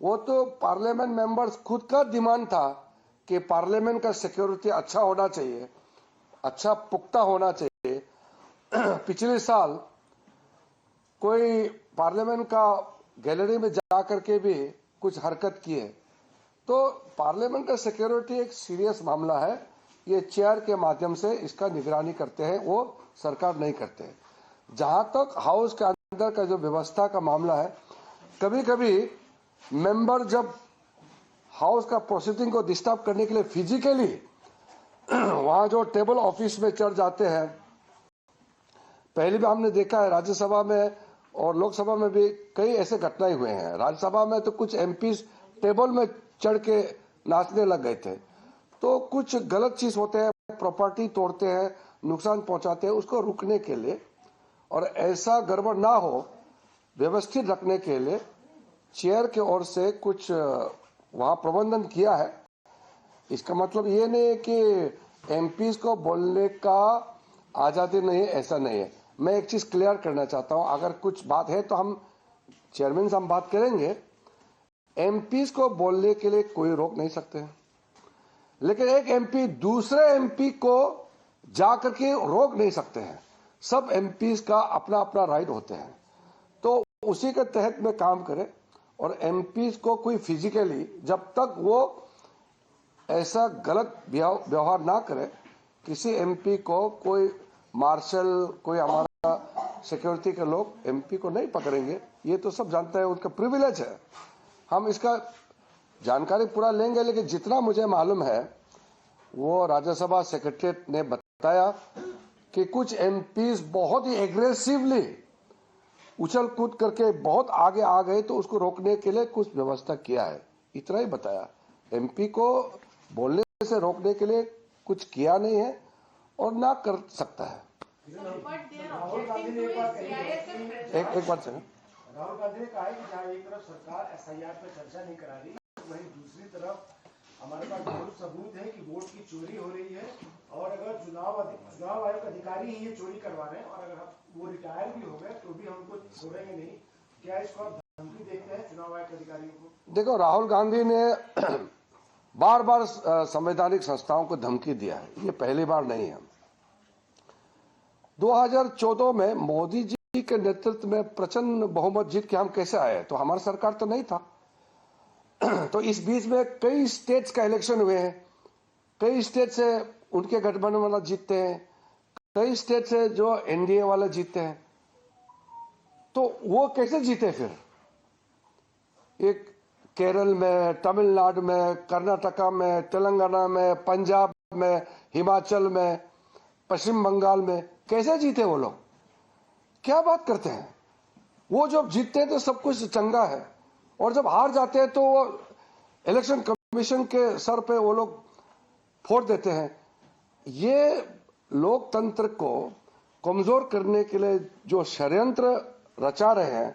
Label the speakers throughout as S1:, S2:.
S1: वो तो parliament members खुद का डिमांड था कि पार्लियामेंट का सिक्योरिटी अच्छा होना चाहिए, अच्छा पुख्ता होना चाहिए। पिछले साल कोई पार्लियामेंट का गैलरी में जा करके भी कुछ हरकत किए, तो पार्लियामेंट का सिक्योरिटी एक सीरियस मामला है। ये चेयर के माध्यम से इसका निगरानी करते हैं, वो सरकार नहीं करते। जहां तक हाउस के अंदर का जो व्यवस्था का मामला है, कभी कभी मेंबर जब हाउस का प्रोसीडिंग को डिस्टर्ब करने के लिए फिजिकली वहां जो टेबल ऑफिस में चढ़ जाते हैं। पहले भी हमने देखा है राज्यसभा में और लोकसभा में भी कई ऐसे घटनाएं हुए हैं। राज्यसभा में तो कुछ एमपी टेबल में चढ़ के नाचने लग गए थे। तो कुछ गलत चीज होते हैं, प्रॉपर्टी तोड़ते हैं, नुकसान पहुंचाते हैं, उसको रुकने के लिए और ऐसा गड़बड़ ना हो व्यवस्थित रखने के लिए चेयर की ओर से कुछ वहां प्रबंधन किया है। इसका मतलब ये नहीं है कि एमपीज को बोलने का आजादी नहीं है, ऐसा नहीं है। मैं एक चीज क्लियर करना चाहता हूं, अगर कुछ बात है तो हम चेयरमैन से हम बात करेंगे। एमपीज को बोलने के लिए कोई रोक नहीं सकते हैं, लेकिन एक एमपी दूसरे एमपी को जाकर के रोक नहीं सकते हैं। सब एमपीज का अपना अपना राइट होते हैं, तो उसी के तहत में काम करें। और एमपीज को कोई फिजिकली जब तक वो ऐसा गलत व्यवहार ना करे, किसी एमपी को कोई मार्शल, कोई हमारा सिक्योरिटी के लोग एमपी को नहीं पकड़ेंगे। ये तो सब जानते हैं, उनका प्रिविलेज है। हम इसका जानकारी पूरा लेंगे, लेकिन जितना मुझे मालूम है वो राज्यसभा सेक्रेटरीट ने बताया कि कुछ एमपीज बहुत ही एग्रेसिवली उछल कूद करके बहुत आगे आ गए, तो उसको रोकने के लिए कुछ व्यवस्था किया है। इतना ही बताया। एमपी को बोलने से रोकने के लिए कुछ किया नहीं है और ना कर सकता है।
S2: राहुल गांधी ने एक बात
S1: कही,
S2: राहुल गांधी ने कहा है कि जहां एक तरफ सरकार एसआईआर पर चर्चा नहीं करा रही, वहीं दूसरी तरफ हमारे पास बहुत सबूत है कि वोट की चोरी हो रही है। और अगर चुनाव आयोग अधिकारी ही ये चोरी करवा रहे हैं और अगर वो रिटायर भी हो गए तो भी हम उनको छोड़ेंगे नहीं। क्या इसको आप धमकी देते हैं चुनाव आयोग के अधिकारियों को?
S1: देखो, राहुल गांधी ने बार बार संवैधानिक संस्थाओं को धमकी दिया है, ये पहली बार नहीं है। 2014 में मोदी जी के नेतृत्व में प्रचंड बहुमत जीत के हम कैसे आए, तो हमारी सरकार तो नहीं था। तो इस बीच में कई स्टेट्स का इलेक्शन हुए हैं, कई स्टेट से उनके गठबंधन वाला जीतते हैं, कई स्टेट से जो एनडीए वाले जीतते हैं। तो वो कैसे जीते फिर? एक केरल में, तमिलनाडु में, कर्नाटका में, तेलंगाना में, पंजाब में, हिमाचल में, पश्चिम बंगाल में कैसे जीते वो लोग? क्या बात करते हैं? वो जब जीतते हैं तो सब कुछ चंगा है, और जब हार जाते हैं तो वो इलेक्शन कमीशन के सर पे वो लोग फोड़ देते हैं। ये लोकतंत्र को कमजोर करने के लिए जो षड्यंत्र रचा रहे हैं,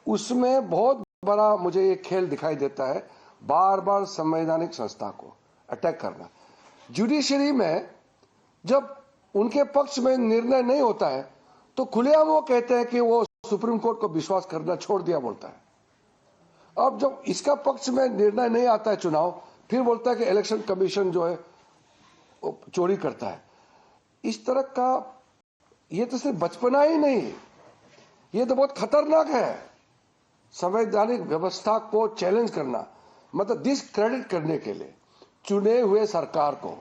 S1: उसमें बहुत बड़ा मुझे ये खेल दिखाई देता है। बार बार संवैधानिक संस्था को अटैक करना। जुडिशरी में जब उनके पक्ष में निर्णय नहीं होता है तो खुलेआम वो कहते हैं कि वो सुप्रीम कोर्ट को विश्वास करना छोड़ दिया बोलता है। अब जब इसका पक्ष में निर्णय नहीं आता है चुनाव, फिर बोलता है कि इलेक्शन कमीशन जो है चोरी करता है। इस तरह का ये तो सिर्फ बचपना ही नहीं, ये तो बहुत खतरनाक है। संवैधानिक व्यवस्था को चैलेंज करना, मतलब डिसक्रेडिट करने के लिए चुने हुए सरकार को,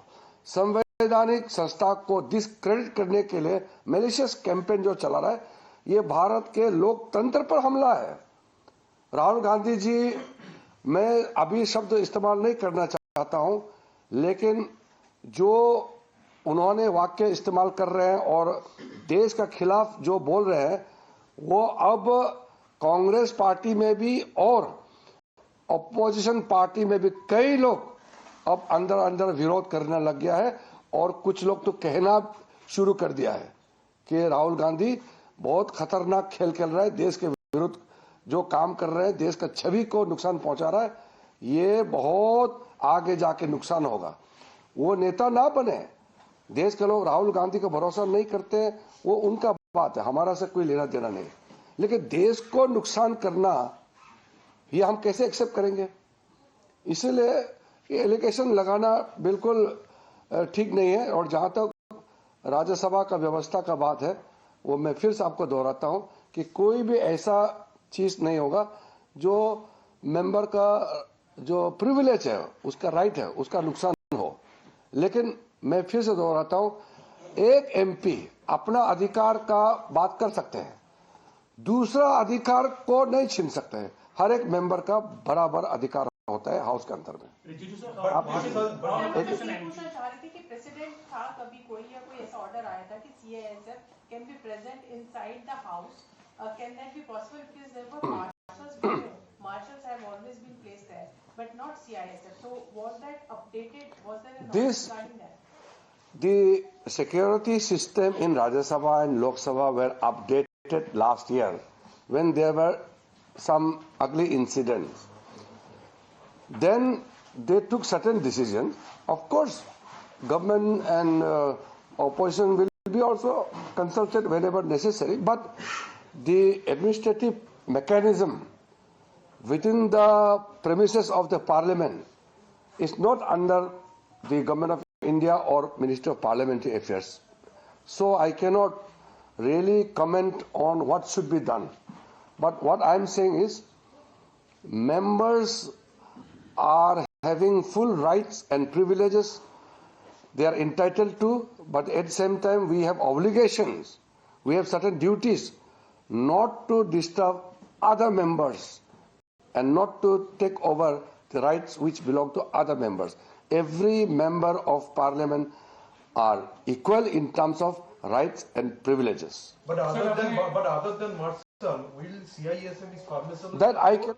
S1: संवैधानिक संस्था को डिसक्रेडिट करने के लिए मैलिशियस कैंपेन जो चला रहा है, ये भारत के लोकतंत्र पर हमला है। राहुल गांधी जी, मैं अभी शब्द इस्तेमाल नहीं करना चाहता हूं, लेकिन जो उन्होंने वाक्य इस्तेमाल कर रहे हैं और देश का खिलाफ जो बोल रहे हैं, वो अब कांग्रेस पार्टी में भी और अपोजिशन पार्टी में भी कई लोग अब अंदर अंदर विरोध करने लग गया है। और कुछ लोग तो कहना शुरू कर दिया है कि राहुल गांधी बहुत खतरनाक खेल खेल रहा है, देश के विरुद्ध जो काम कर रहे हैं, देश का छवि को नुकसान पहुंचा रहा है, ये बहुत आगे जाके नुकसान होगा। वो नेता ना बने, देश के लोग राहुल गांधी को भरोसा नहीं करते, वो उनका बात है, हमारा से कोई लेना देना नहीं। लेकिन देश को नुकसान करना ये हम कैसे एक्सेप्ट करेंगे? इसलिए ये एलिगेशन लगाना बिल्कुल ठीक नहीं है। और जहां तक राज्यसभा का व्यवस्था का बात है, वो मैं फिर से आपको दोहराता हूं कि कोई भी ऐसा चीज नहीं होगा जो मेंबर का जो प्रिविलेज है, उसका राइट है, उसका नुकसान हो। लेकिन मैं फिर से दोहराता हूं, एक एमपी अपना अधिकार का बात कर सकते हैं, दूसरा अधिकार को नहीं छीन सकते हैं। हर एक मेंबर का बराबर अधिकार होता है हाउस के अंदर में।
S3: प्रेसिडेंट था कभी कोई या कोई ऐसा ऑर्डर आया था कि CISF can be present inside the house, can that be possible because there were marshals have always been placed there but not CISF, so was that updated, was there an order regarding that?
S1: The security system in Rajya Sabha and Lok Sabha were updated last year when there were some ugly incidents. Then they took certain decisions. Of course, government and opposition will be also consulted whenever necessary, but the administrative mechanism within the premises of the parliament is not under the government of India or Ministry of Parliamentary Affairs. So I cannot really comment on what should be done. But what I am saying is, members are having full rights and privileges they are entitled to, but at the same time we have obligations, we have certain duties not to disturb other members and not to take over the rights which belong to other members. Every member of parliament are equal in terms of rights and privileges.
S4: But other than Marshal, will CISF is permissible?
S1: That I can